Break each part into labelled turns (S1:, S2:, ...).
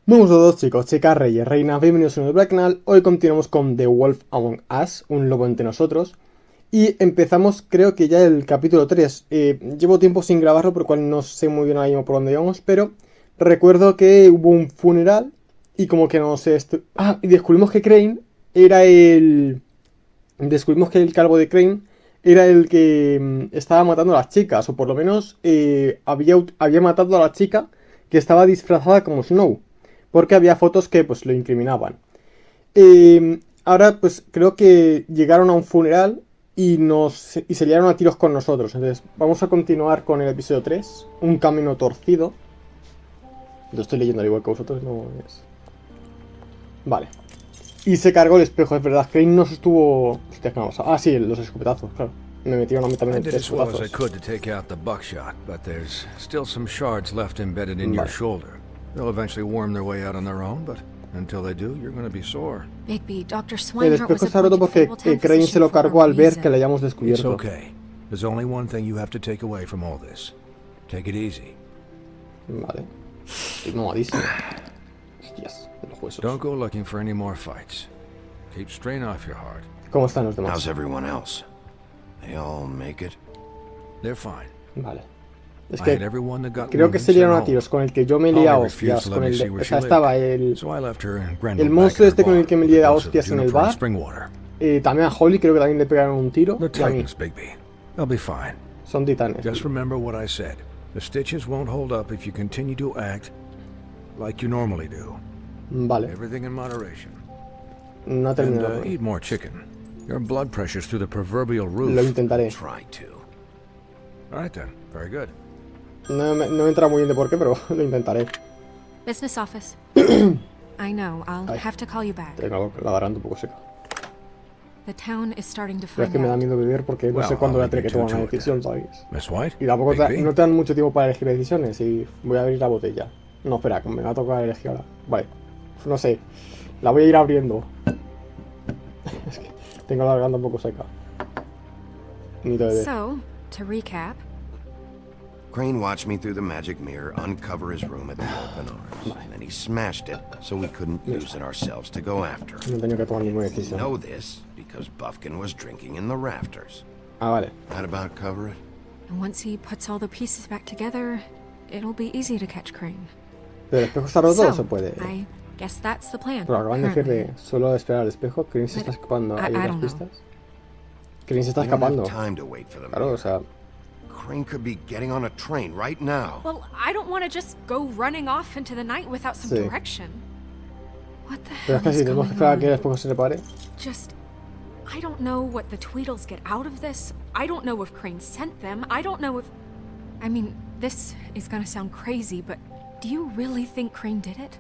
S1: Buenos todos chicos, chicas, reyes, reinas, bienvenidos a un nuevo canal. Hoy continuamos con The Wolf Among Us, un lobo entre nosotros. Y empezamos creo que ya el capítulo 3. Llevo tiempo sin grabarlo, por lo cual no sé muy bien ahora mismo por dónde íbamos. Pero recuerdo que hubo un funeral y como que no sé... y descubrimos que Crane era el... Descubrimos que el calvo de Crane era el que estaba matando a las chicas. O por lo menos había matado a la chica que estaba disfrazada como Snow. Porque había fotos que pues lo incriminaban. Ahora pues creo que llegaron a un funeral y se liaron a tiros con nosotros. Entonces vamos a continuar con el episodio 3. Un camino torcido. Lo estoy leyendo al igual que vosotros, no es... Vale. Y se cargó el espejo, es verdad. Crane nos estuvo... Hostia, ¿qué me ha pasado? Ah, sí, los escopetazos, claro. Me metieron a mí también en escopetazos. Vale.
S2: They'll eventually worm their way out on their own, but until they do, you're going to be sore.
S1: El espejo está roto porque Crane se lo cargó al ver que le hayamos descubierto.
S2: It's okay. There's only one thing you have to take away from all this. Take it easy.
S1: Vale. Estoy mamadísimo. Hostias, los huesos.
S2: Don't go looking for any more fights. Keep strain off your heart.
S1: ¿Cómo están los demás?
S3: How's everyone else? They all make it?
S2: They're fine.
S1: Vale. Es que creo que se liaron a tiros con el que yo me lié a hostias. Con el de, o sea, estaba el monstruo este con el que me lié a hostias en el bar. También a Holly creo que también le pegaron un tiro. Y a mí. Son titanes.
S2: Just remember what I said. The stitches won't hold up if you continue to act like you normally do.
S1: Vale.
S2: Everything in moderation.
S1: No termino.
S2: And eat more chicken. Your blood pressure's through the proverbial roof.
S1: Lo intentaré.
S3: Try to.
S2: All right then. Very good.
S1: No me entra muy bien de por qué, pero lo intentaré.
S4: Business office. I know, I'll have to call you back.
S1: Tengo la garganta un poco seca.
S4: The town is starting to
S1: Pero es
S4: find
S1: que me da
S4: out.
S1: miedo beber porque no sé cuándo voy a tener que tomar una decisión, ¿sabes?
S2: Miss White?
S1: Y tampoco no te dan mucho tiempo para elegir decisiones y voy a abrir la botella. No, espera, me va a tocar elegir ahora. Vale, no sé. La voy a ir abriendo. Es que tengo la garganta un poco seca. Ni te beber.
S4: So, to recap,
S3: Crane watched me through the magic mirror uncover his room at the open arms. And then he smashed it so we couldn't use it ourselves to go after him.
S1: No tengo que tomar ninguna
S3: We
S1: decisión.
S3: know this because Buffkin was drinking in the rafters.
S1: Ah, vale.
S3: That about cover it?
S4: and once he puts all the pieces back together, it'll be easy to catch Crane.
S1: ¿Pero el espejo está roto o se
S4: So,
S1: puede?
S4: I guess that's the plan.
S1: Pero acaban de decir
S4: currently.
S1: de solo esperar al espejo. Crane se está escapando. ¿Hay
S4: I
S1: otras
S4: don't know.
S1: pistas? Crane se está
S3: We don't have
S1: escapando.
S3: time to wait for them.
S1: Claro, o sea...
S3: Crane could be getting on a train right now.
S4: Well, I don't want to just go running off into the night without some
S1: Sí.
S4: direction. What the
S1: Pero
S4: hell
S1: es que
S4: is
S1: si tenemos que esperar a que el
S4: going on?
S1: espejo se repare.
S4: Just, I don't know what the Tweedles get out of this. I don't know if Crane sent them. I don't know if... I mean, this is gonna sound crazy, but do you really think Crane did it?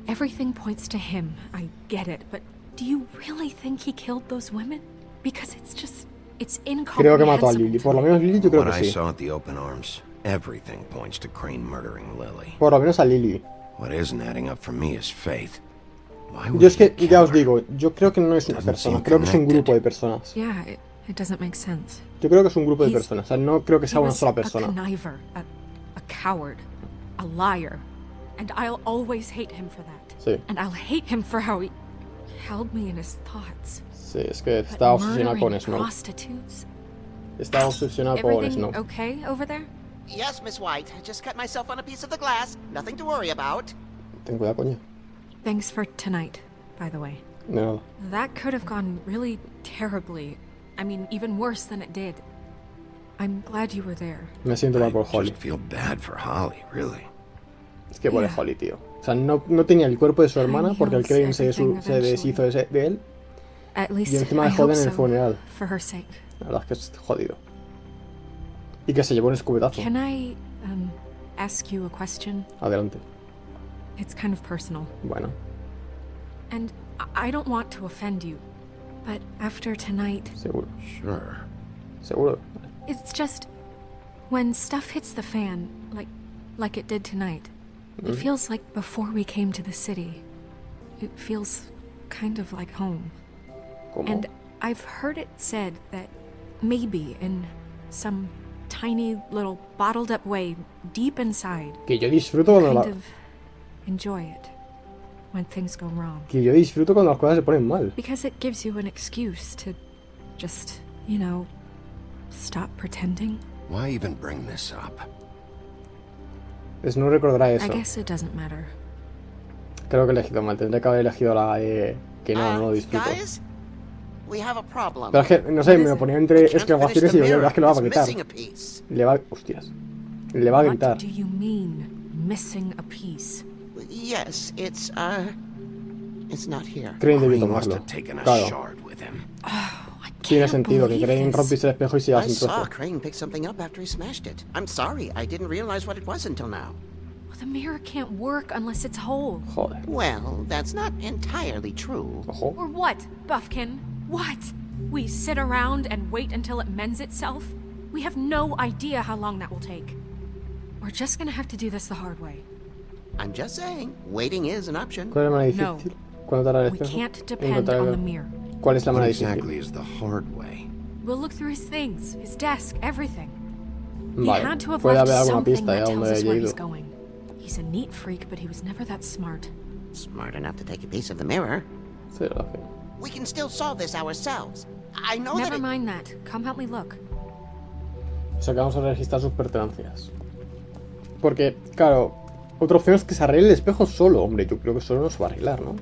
S4: Everything points to him. I get it, but do you really think he killed those women? Because it's just... It's
S1: Creo que mató a
S4: incomprehensible.
S1: Lily. Por lo menos Lily yo creo
S3: What
S1: que
S3: I
S1: sí.
S3: saw at the open arms, everything points to Crane murdering Lily.
S1: Por lo menos a Lily.
S3: What isn't adding up for me is Faith. Why would
S1: Yo es que,
S3: he kill
S1: ya os
S3: her?
S1: digo, yo creo que no es una
S3: Doesn't
S1: persona.
S3: seem
S1: Creo que es un
S3: connected.
S1: grupo de personas.
S4: Yeah, it doesn't make sense.
S1: Yo creo que es un grupo de
S4: He's-
S1: personas. O sea, no creo que sea
S4: He
S1: una
S4: was
S1: sola
S4: a
S1: persona.
S4: conniver, a coward, a liar, and I'll always hate him for that.
S1: Sí,
S4: And I'll hate him for how he held me in his thoughts.
S1: sí, es que
S4: But
S1: está obsesionado con
S4: murdering
S1: Snow.
S4: prostitutes?
S1: Está obsesionado con
S4: Everything
S1: Snow.
S4: okay over there?
S5: Yes, Miss White. I just cut myself on a piece of the glass. Nothing to worry about.
S1: Ten cuidado, coño.
S4: Thanks for tonight, by the way.
S1: De nada.
S4: That could have gone really terribly. I mean, even worse than it did. I'm glad you were there.
S1: Me siento mal
S3: I
S1: por Holly.
S3: just feel bad for Holly, really.
S1: Es que pobre
S4: Yeah.
S1: Holly, tío. O sea, no tenía el cuerpo de su hermana porque el Crane se
S4: Everything
S1: deshizo de él.
S4: At least
S1: Y encima
S4: I
S1: le
S4: hope
S1: joden en el
S4: so,
S1: funeral.
S4: for her sake.
S1: La verdad es que es jodido. Y que se llevó un escopetazo.
S4: Can I ask you a question?
S1: Adelante.
S4: It's kind of personal.
S1: Bueno.
S4: And I don't want to offend you, but after tonight,
S1: Seguro.
S3: Sure.
S1: Seguro.
S4: it's just when stuff hits the fan, like it did tonight. It feels like before we came to the city. It feels kind of like home.
S1: ¿Cómo?
S4: And I've heard it said that maybe in some tiny little bottled up way deep inside,
S1: Que yo disfruto cuando
S4: kind
S1: la...
S4: of enjoy it. when things go wrong.
S1: Que yo disfruto cuando las cosas se ponen mal.
S4: Because it gives you an excuse to just, stop pretending.
S3: Why even bring this up?
S1: Pues no recordará eso.
S4: I guess it doesn't matter.
S1: Creo que he elegido mal. Tendré que haber elegido la que no lo disfruto.
S5: Guys, we have a problem.
S1: Pero es que, no sé, me lo ponía entre
S5: We can't
S1: exclamaciones y
S5: finish
S1: yo,
S5: the
S1: la verdad es que lo va a
S5: mirror.
S1: gritar.
S5: It's missing a piece.
S1: Le va... Hostias. Le va a gritar.
S4: What do you mean, missing a piece?
S5: Yes, it's not here.
S1: Crane debió
S3: Crane must
S1: tomarlo.
S3: have taken a
S1: Claro.
S3: shard with him.
S4: I
S1: Tiene
S4: can't
S1: sentido que
S4: believe
S1: Crane
S4: this.
S1: rompiese el espejo y se llevase
S5: I
S1: un
S5: saw
S1: trozo.
S5: Crane pick something up after he smashed it. I'm sorry, I didn't realize what it was until now.
S4: Well, the mirror can't work unless it's whole.
S1: Joder.
S5: Well, that's not entirely true.
S1: Ojo.
S4: Or what, Buffkin? What? We sit around and wait until it mends itself? We have no idea how long that will take. We're just gonna have to do this the hard way.
S5: I'm just saying, waiting is an option.
S1: ¿Cuál es la manera
S4: No.
S1: difícil? ¿Cuándo tarda el
S4: We
S1: espejo?
S4: can't depend
S1: Encontrar
S4: on
S1: el-
S4: the mirror.
S1: ¿Cuál es la
S3: What
S1: manera
S3: exactly
S1: difícil?
S3: is the hard way?
S4: We'll look through his things, his desk, everything. He
S1: Vale.
S4: had to have
S1: Puede
S4: left
S1: haber alguna
S4: something
S1: pista
S4: that
S1: de
S4: tells
S1: dónde
S4: us
S1: haya
S4: where he's
S1: ido.
S4: going. He's a neat freak, but he was never that smart.
S5: Smart enough to take a piece of the mirror.
S1: Sí, lo hace.
S5: We can still solve this ourselves. I know
S4: Never
S5: that it...
S4: mind that. Come help me look.
S1: O sea que vamos a registrar sus pertenencias. Porque, claro, otra opción es que se arregle el espejo solo. Hombre, yo creo que solo no se va a arreglar, ¿no?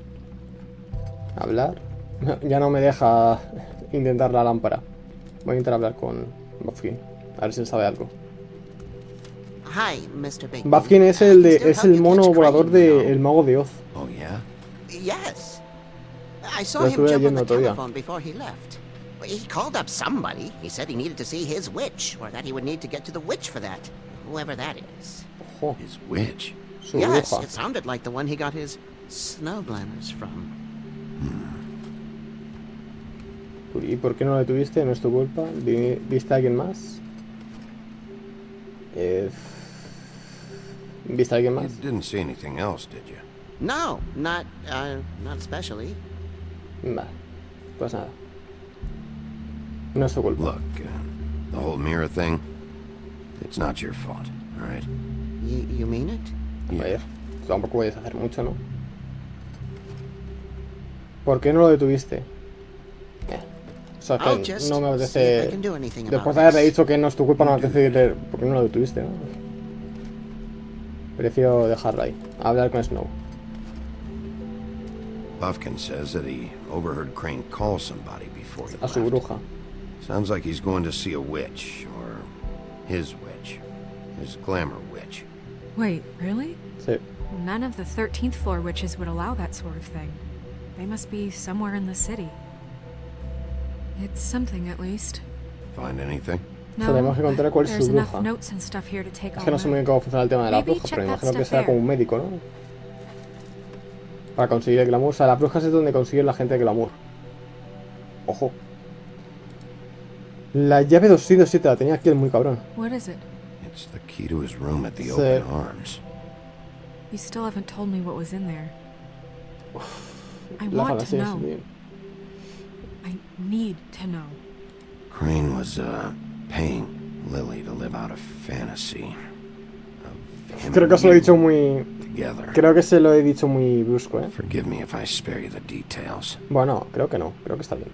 S1: Hablar. Ya no me deja intentar la lámpara. Voy a intentar hablar con Buffkin. A ver si él sabe algo.
S5: Hi, Mr. Big.
S1: Buffkin es el mono volador de El Mago de Oz.
S3: Oh, yeah?
S5: Yes. I saw
S1: Lo
S5: him
S1: estuve
S5: jump on
S1: leyendo
S5: the
S1: otro día.
S5: telephone before he left. He called up somebody. He said he needed to see his witch, or that he would need to get to the witch for that. Whoever that is.
S1: Ojo,
S3: His witch.
S1: su
S5: Yes,
S1: bruja.
S5: it sounded like the one he got his snow glamours from.
S1: ¿Y por qué no lo detuviste? No es tu culpa. ¿Viste a alguien más? ¿Viste a alguien
S3: You
S1: más?
S3: didn't see anything else, did you?
S5: No, not especially.
S1: Vale, pues nada. No es tu culpa.
S3: Look, the whole mirror thing, it's not your fault, all right?
S5: You mean it?
S1: Vaya, tampoco puedes hacer mucho, ¿no? ¿Por qué no lo detuviste? O sea,
S5: I'll
S1: que
S5: just
S1: no me
S5: see if I
S1: apetece...
S5: can do anything about
S1: Después de haberle
S5: this.
S1: dicho que no es tu culpa, no me apetece decirle por qué no lo detuviste, ¿no? Prefiero dejarlo ahí. Hablar con Snow.
S3: Buffkin says that he overheard Crane call somebody before he
S1: A su
S3: left.
S1: bruja.
S3: Sounds like he's going to see a witch, or his witch. His glamour witch.
S4: Wait, really?
S1: Sí.
S4: None of the 13th floor witches would allow that sort of thing. They must be somewhere in the city. It's something, at least.
S3: Find anything?
S1: O sea, tenemos que encontrar cuál es
S4: there's
S1: su
S4: enough
S1: bruja.
S4: notes and stuff here to take
S1: Es
S4: all
S1: que no sé muy bien
S4: night.
S1: cómo funciona el tema de la
S4: Maybe
S1: bruja,
S4: check
S1: pero me
S4: that
S1: imagino que
S4: stuff
S1: será
S4: there.
S1: como un médico, ¿no? Para conseguir el glamour. O sea, las brujas es donde consigue la gente el glamour. Ojo. La llave 207 la tenía aquí el muy cabrón.
S4: What is it?
S3: It's the key to his room at the
S1: Sí.
S3: open arms.
S4: You still haven't told me what was in there. I
S1: La
S4: want to
S1: fantasía es
S4: know.
S1: bien.
S4: I need to know.
S3: Crane was, paying Lily to live out a fantasy. Of him
S1: Creo que
S3: and
S1: se lo he
S3: you
S1: dicho muy...
S3: together.
S1: Creo que se lo he dicho muy brusco, ¿eh?
S3: Forgive me if I spare you the details.
S1: Bueno, creo que no. Creo que está bien.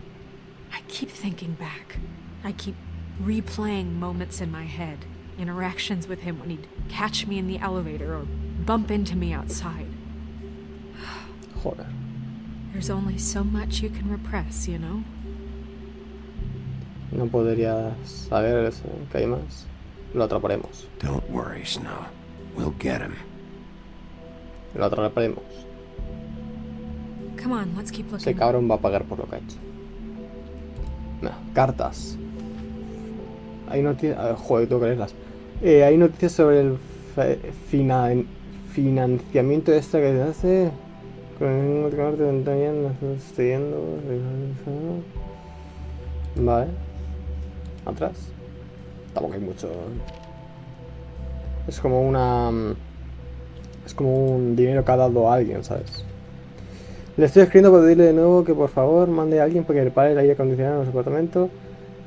S4: I keep thinking back. I keep replaying moments in my head. Interactions with him when he'd catch me in the elevator or bump into me outside.
S1: Joder.
S4: There's only so much you can repress, you know?
S1: No podrías saber que hay más. Lo atraparemos.
S3: Don't worry, Snow. We'll get him.
S1: Lo atraparemos.
S4: Come on, let's keep
S1: Ese
S4: looking.
S1: cabrón va a pagar por lo que ha hecho. Nah, cartas. Hay noticias... Joder, tengo que leerlas. Hay noticias sobre el financiamiento extra que se hace. Vale. Atrás. Tampoco hay mucho. Es como una... Es como un dinero que ha dado a alguien, ¿sabes? Le estoy escribiendo para pedirle de nuevo que por favor mande a alguien para que repare el aire acondicionado en su apartamento.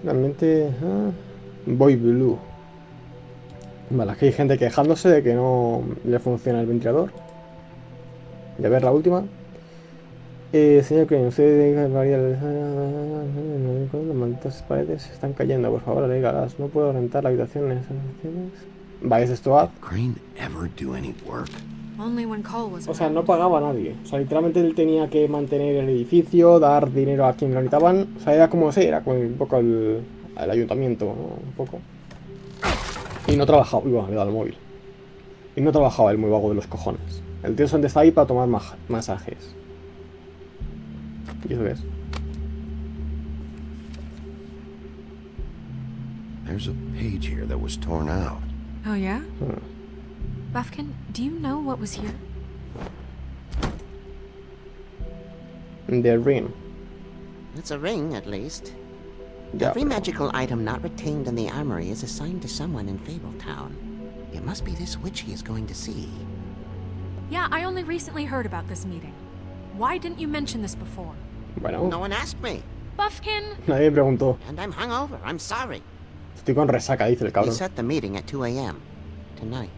S1: Realmente... Boy Blue. Vale, aquí hay gente quejándose de que no le funciona el ventilador. Ya ver la última. Señor Crane, usted deja variar. Las malditas paredes se están cayendo. Por favor, alégalas. No puedo rentar la habitación. Vale, es esto.
S3: Did Crane ever do any work?
S4: Only when Cole was
S1: O sea,
S4: around.
S1: no pagaba a nadie. O sea, literalmente él tenía que mantener el edificio, dar dinero a quien lo necesitaban. O sea, era como era como un poco el ayuntamiento, ¿no? Un poco. Y no trabajaba. Uy, bueno, le he dado el móvil. Y no trabajaba el muy vago de los cojones. El tío solamente está ahí para tomar masajes. ¿Y eso qué es?
S3: There's a page here that was torn out.
S4: Oh, yeah? Buffkin, do you know what was here?
S1: The ring.
S5: It's a ring, at least.
S1: Ya.
S5: Every magical item not retained in the armory is assigned to someone in Fabletown. It must be this witch he is going to see.
S4: Yeah, I only recently heard about this meeting. Why didn't you mention this before?
S1: Bueno,
S5: No one asked me,
S4: Buffkin!
S1: nadie me preguntó.
S5: and I'm hungover. I'm sorry.
S1: Estoy con resaca, dice el
S5: We
S1: cabrón.
S5: set the meeting at 2 a.m. tonight.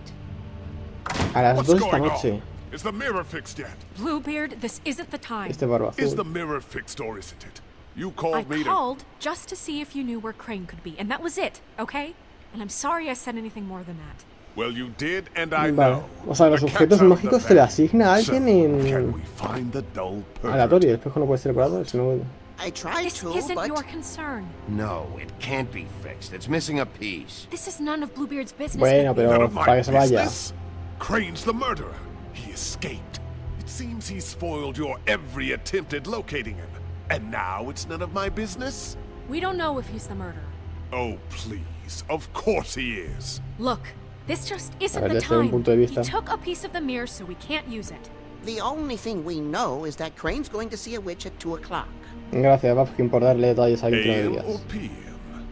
S1: A las
S6: What's
S1: 2 esta
S6: going
S1: noche.
S6: on? Is the mirror fixed yet?
S4: Bluebeard, this isn't the time.
S1: Este barba
S6: Is the
S1: azul.
S6: mirror fixed or isn't it? You
S4: I
S6: called me to...
S4: called just to see if you knew where Crane could be, and that was it, okay? And I'm sorry I said anything more than that.
S6: Well, you did, and I
S1: Vale.
S6: know.
S1: O sea, los
S6: The cat's
S1: objetos
S6: out of the
S1: mágicos se le
S6: bag.
S1: asigna a
S6: So,
S1: alguien
S6: can
S1: en
S6: we find the dull pervert?
S1: aleatorio. El espejo no puede ser decorado, sino...
S5: I tried
S4: This
S5: to,
S4: isn't
S5: but
S4: your concern.
S3: No, it can't be fixed. It's missing a piece.
S4: This is none of Bluebeard's business.
S1: Bueno,
S4: Whitney.
S6: None
S1: pero
S6: of my
S1: para que se vaya.
S6: business. Crane's the murderer. He escaped. It seems he's foiled your every attempt at locating him. And now it's none of my business?
S4: We don't know if he's the murderer.
S6: Oh, please. Of course he is.
S4: Look, this just isn't
S1: A ver,
S4: the
S1: desde un
S4: time.
S1: punto de
S4: He
S1: vista.
S4: took a piece of the mirror, so we can't use it.
S5: the only thing we know is that Crane's going to see a witch at 2 o'clock.
S1: Gracias, Buffkin, por darle detalles a alguien que no
S6: AM or
S1: debías.
S6: PM?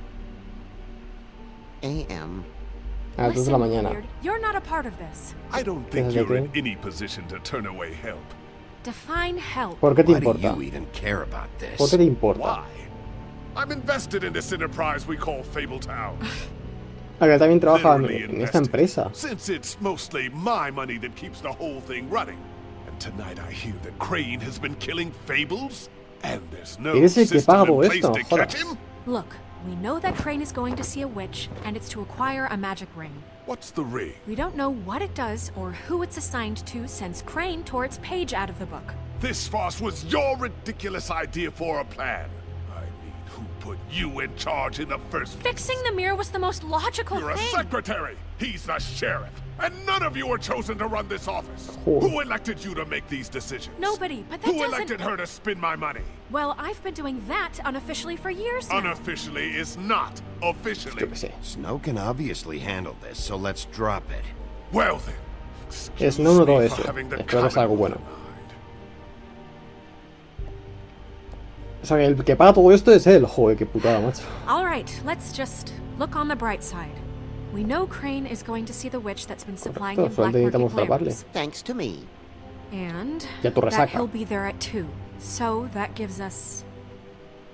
S5: A.M.
S1: A las 2 de la
S4: Listen,
S1: mañana.
S4: Bluebeard, you're not a part of this.
S6: I don't think
S1: Fíjate
S6: you're in
S1: que-
S6: any position to turn away help.
S4: Define help.
S1: ¿Por qué te
S3: Why do
S1: importa?
S3: you even care about this?
S1: ¿Por qué te importa?
S6: Why? I'm invested in this enterprise we call Fabletown.
S1: Ah, que él también trabaja
S6: Literally
S1: en esta
S6: invested,
S1: empresa.
S6: Since it's mostly my money that keeps the whole thing running. And tonight I hear that Crane has been killing fables, and there's no
S1: Eres el que
S6: system
S1: paga
S6: in
S1: todo
S6: place
S1: esto,
S6: to
S1: no
S6: catch
S1: jodas.
S6: him.
S4: Look, we know that Crane is going to see a witch, and it's to acquire a magic ring.
S6: What's the ring?
S4: We don't know what it does or who it's assigned to since Crane tore its page out of the book.
S6: This farce was your ridiculous idea for a plan. I mean, who put you in charge in the first place?
S4: Fixing the mirror was the most logical
S6: You're a
S4: thing.
S6: secretary. He's the sheriff. And none of you were chosen to run this office.
S1: Oh.
S6: Who elected you to make these decisions?
S4: Nobody, but that
S6: Who
S4: doesn't...
S6: elected her to spend my money?
S4: Well, I've been doing that unofficially for years now.
S6: Unofficially is not officially.
S1: Yo qué sé.
S3: Snow can obviously handle this, so let's drop it.
S6: Well then.
S1: Es no todo
S6: excuse me
S1: eso.
S6: for having the
S1: Espero que sea algo
S6: common
S1: bueno.
S6: mind.
S1: O sea, que el que paga todo esto es él. Joder, qué putada, macho.
S4: All right, let's just look on the bright side. We know Crane is going to see the witch that's been supplying him
S1: Correcto,
S4: black
S1: solamente
S4: market
S1: necesitamos atraparle.
S4: glamours.
S5: Thanks to me.
S4: And
S1: Y a tu
S4: that
S1: resaca.
S4: he'll be there at 2. So that gives us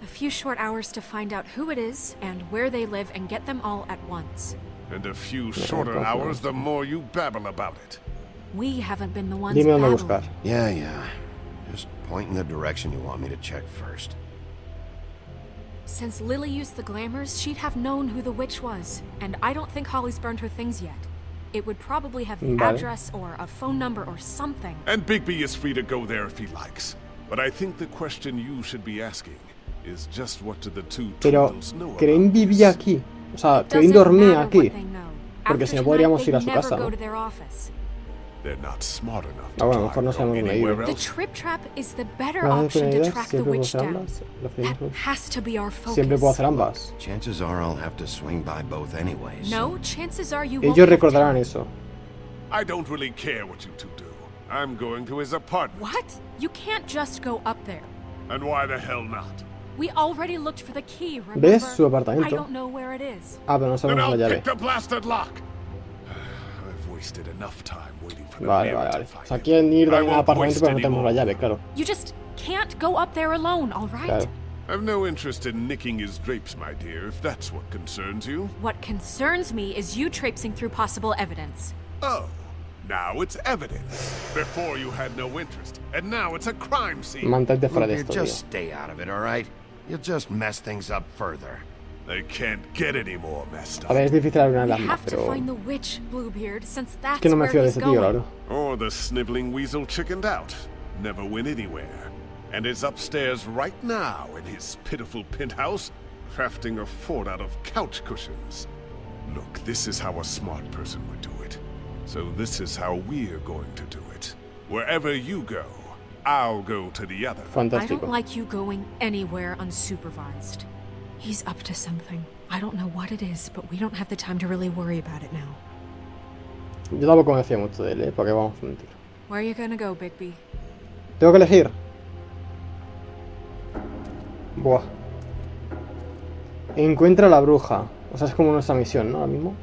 S4: a few short hours to find out who it is and where they live and get them all at once.
S6: And a few shorter hours, the more you babble about it.
S4: We haven't been the ones
S1: Dime dónde
S4: babbling.
S1: buscar.
S3: Yeah. Just point in the direction you want me to check first.
S4: Since Lily used the glamours, she'd have known who the witch was. And I don't think Holly's burned her things yet. It would probably have the
S1: Vale.
S4: address or a phone number or something.
S6: And Bigby is free to go there if he likes. But I think the question you should be asking is just what do the two
S1: Pero
S6: Tweedles know
S1: Crane
S6: about
S1: vivía
S6: this?
S1: aquí. O sea,
S4: It
S1: Crane
S4: doesn't
S1: dormía
S4: matter
S1: aquí.
S4: what they know.
S1: Porque
S4: After
S1: si no
S4: tonight,
S1: podríamos
S4: they'd
S1: ir a su
S4: never
S1: casa,
S4: go
S1: ¿no?
S4: to their office.
S6: They're not smart enough
S1: Ah, bueno, a
S6: to
S1: lo mejor no
S6: try
S1: sabemos
S6: to go
S1: dónde vive.
S6: anywhere
S4: The
S6: else.
S4: trip trap is the better
S1: Las
S4: option to
S1: ideas
S4: track the
S1: siempre puedo
S4: witch
S1: hacer
S4: down.
S1: ambas. Las
S4: That
S1: ideas-
S4: has to be our focus.
S1: Siempre puedo hacer ambas.
S3: Chances are I'll have to swing by both anyways.
S4: No, chances are you won't
S1: Ellos
S4: have
S1: recordarán
S4: time.
S1: eso.
S6: I don't really care what you two do. I'm going to his apartment.
S4: What? You can't just go up there.
S6: And why the hell not?
S4: We already looked for the key, remember?
S1: ¿Ves su apartamento?
S4: I don't know where it is.
S1: Ah, pero no
S6: Then
S1: sabemos
S6: I'll
S1: la llave.
S6: pick the blasted lock. I've wasted enough time waiting for the
S1: Vale,
S6: mirror
S1: vale,
S6: to
S1: vale.
S6: find
S1: O sea,
S6: it.
S1: quieren ir
S6: I
S1: al
S6: won't
S1: apartamento,
S6: waste
S1: pero no
S6: any
S1: tenemos la
S6: more.
S1: llave, claro.
S4: You just can't go up there alone, all right?
S1: Claro.
S6: I've no interest in nicking his drapes, my dear, if that's what concerns you.
S4: What concerns me is you traipsing through possible evidence.
S6: Oh, Now it's evidence. Before you had no interest, and now it's a crime scene.
S1: Mantente fuera de
S3: Bluebeard,
S1: esto,
S3: just
S1: tío.
S3: stay out of it, all right? You'll just mess things up further.
S6: They can't get any more messed
S1: A ver,
S6: up.
S1: es difícil abrir
S4: We
S1: las más,
S4: have to
S1: pero...
S4: find the witch, Bluebeard, since
S1: Es
S4: that's
S1: que no me
S4: where
S1: fío de
S4: he's
S1: ese tío, la
S4: going.
S1: verdad.
S6: Or the sniveling weasel chickened out. Never went anywhere. And is upstairs right now in his pitiful penthouse, crafting a fort out of couch cushions. Look, this is how a smart person would do it. So this is how we're going to do it. Wherever you go, I'll go to the other.
S4: I don't
S1: Fantástico.
S4: like you going anywhere unsupervised. He's up to something. I don't know what it is, but we don't have the time to really worry about it now.
S1: Yo tampoco me fío mucho de él, ¿eh? Porque vamos a mentir.
S4: Where are you gonna go, Bigby?
S1: Tengo que elegir. Buah. Encuentra a la bruja. O sea, es como nuestra misión, ¿no? Ahora mismo.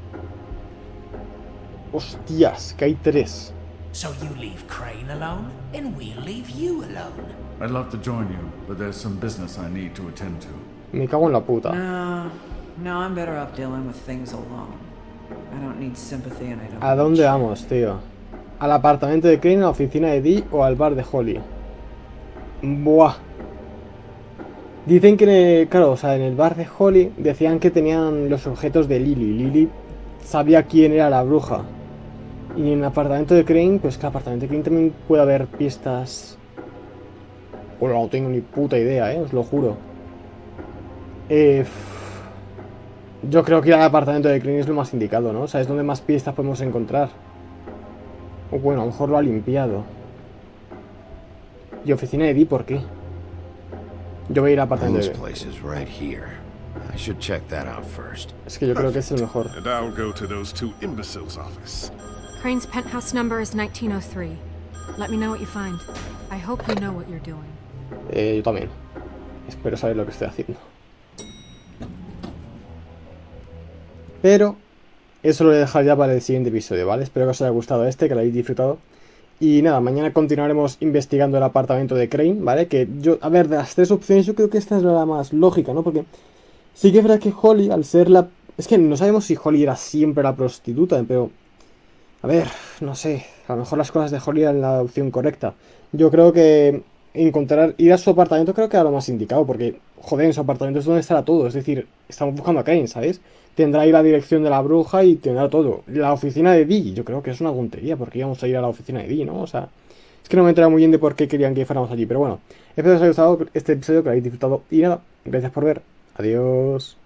S1: Hostias, que hay 3.
S7: So you leave Crane alone, and we'll leave you alone.
S8: I'd love to join you, but there's some business I need to attend to.
S1: Me cago en la puta.
S9: No, I'm better off dealing with things alone. I don't need sympathy and I don't
S1: ¿A dónde vamos, tío? ¿Al apartamento de Crane, a la oficina de Dee o al bar de Holly? Buah. Dicen que, claro, o sea, en el bar de Holly decían que tenían los objetos de Lily. Lily sabía quién era la bruja. Y en el apartamento de Crane, pues que el apartamento de Crane también puede haber pistas. Pues no tengo ni puta idea, os lo juro. Yo creo que ir al apartamento de Crane es lo más indicado, ¿no? O sea, es donde más pistas podemos encontrar. O bueno, a lo mejor lo ha limpiado. ¿Y oficina de Dee por qué? Yo voy a ir al apartamento
S3: This
S1: de Dee.
S3: place is right here. I should check that out first.
S1: Es que yo creo que es el mejor.
S6: And I'll go to those two imbeciles' office.
S4: Crane's penthouse number is 1903. Let me know what you find. I hope you know what you're doing.
S1: Yo también. Espero saber lo que estoy haciendo. Pero eso lo voy a dejar ya para el siguiente episodio, ¿vale? Espero que os haya gustado este, que lo hayáis disfrutado. Y nada, mañana continuaremos investigando el apartamento de Crane, ¿vale? Que yo, a ver, de las 3 opciones yo creo que esta es la más lógica, ¿no? Porque sí que es verdad que Holly, al ser la... Es que no sabemos si Holly era siempre la prostituta, pero... A ver, no sé, a lo mejor las cosas de Holly eran la opción correcta. Yo creo que ir a su apartamento creo que era lo más indicado, porque, joder, en su apartamento es donde estará todo. Es decir, estamos buscando a Crane, ¿sabes? Tendrá ahí la dirección de la bruja y tendrá todo. La oficina de Dee, yo creo que es una tontería, porque íbamos a ir a la oficina de Dee, ¿no? O sea, es que no me entera muy bien de por qué querían que fuéramos allí. Pero bueno, espero que os haya gustado este episodio, que lo hayáis disfrutado. Y nada, gracias por ver. Adiós.